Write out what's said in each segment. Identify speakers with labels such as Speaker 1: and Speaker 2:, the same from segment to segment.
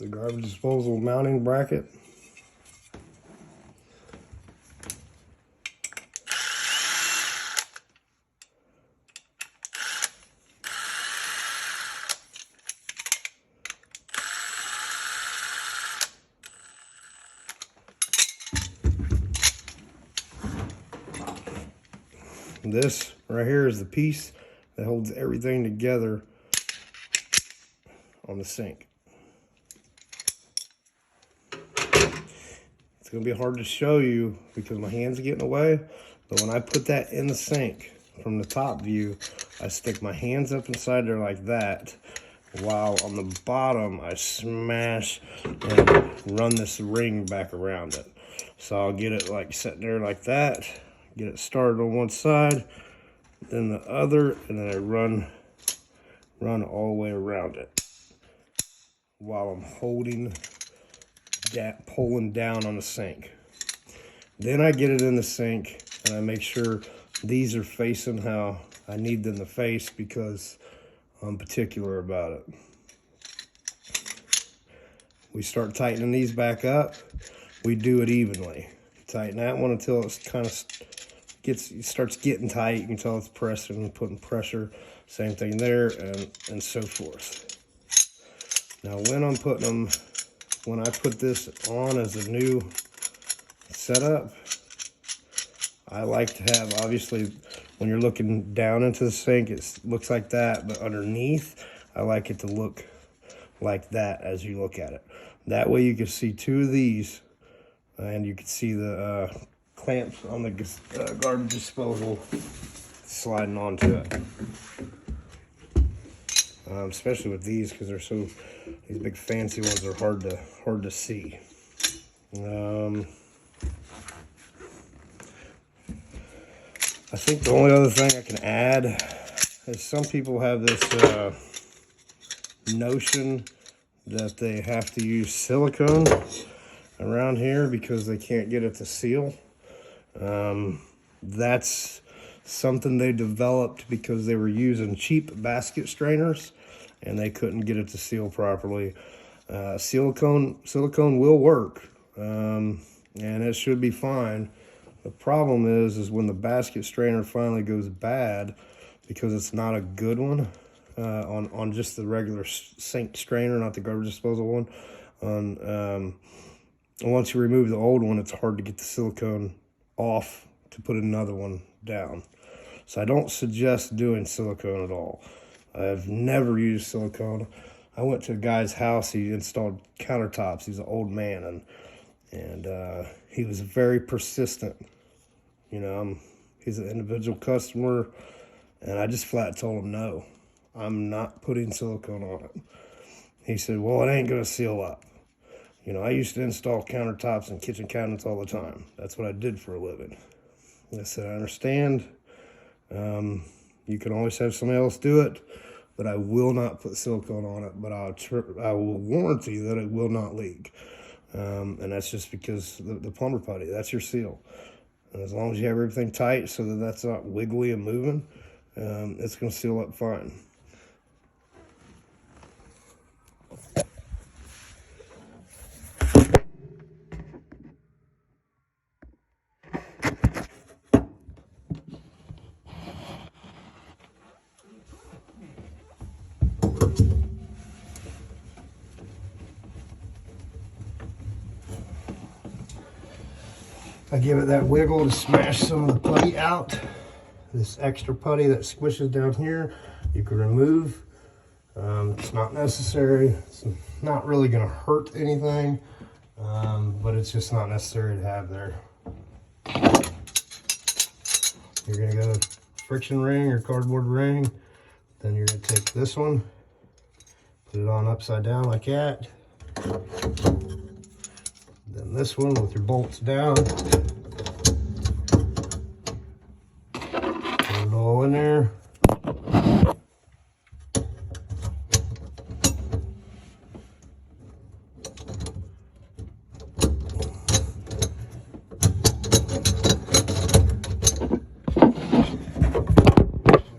Speaker 1: the garbage disposal mounting bracket. This right here is the piece that holds everything together on the sink. It's going to be hard to show you because my hands are getting away, but when I put that in the sink from the top view, I stick my hands up inside there like that, while on the bottom I smash and run this ring back around it. So I'll get it like sitting there like that, get it started on one side, then the other, and then I run all the way around it while I'm holding that, pulling down on the sink. Then I get it in the sink and I make sure these are facing how I need them to face because I'm particular about it. We start tightening these back up. We do it evenly. Tighten that one until it's kind of starts getting tight. You can tell it's pressing and putting pressure. Same thing there, and so forth. Now when I'm putting them, when I put this on as a new setup, I like to have, obviously, when you're looking down into the sink, it looks like that, but underneath, I like it to look like that as you look at it. That way you can see two of these, and you can see the clamps on the garbage disposal sliding onto it. Especially with these, because these big fancy ones are hard to see. I think the only other thing I can add is some people have this notion that they have to use silicone around here because they can't get it to seal. That's something they developed because they were using cheap basket strainers and they couldn't get it to seal properly. Silicone will work, and it should be fine. The problem is when the basket strainer finally goes bad, because it's not a good one, on just the regular sink strainer, not the garbage disposal one. Once you remove the old one, it's hard to get the silicone off to put another one down. So I don't suggest doing silicone at all. I've never used silicone. I went to a guy's house, he installed countertops. He's an old man, and he was very persistent. You know, he's an individual customer, and I just flat told him, no, I'm not putting silicone on it. He said, well, it ain't gonna seal up. You know, I used to install countertops and kitchen cabinets all the time. That's what I did for a living. I said, I understand. You can always have somebody else do it, but I will not put silicone on it, but I will warranty that it will not leak. And that's just because the plumber putty, that's your seal. And as long as you have everything tight so that that's not wiggly and moving, it's going to seal up fine. I give it that wiggle to smash some of the putty out. This extra putty that squishes down here, you can remove. It's not necessary. It's not really going to hurt anything, but it's just not necessary to have there. You're going to go friction ring or cardboard ring. Then you're going to take this one, put it on upside down like that. Then this one with your bolts down. Put it all in there.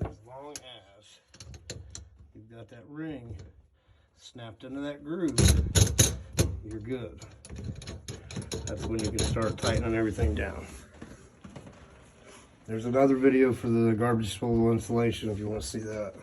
Speaker 1: As long as you've got that ring snapped into that groove, you're good. That's when you can start tightening everything down. There's another video for the garbage disposal installation if you want to see that.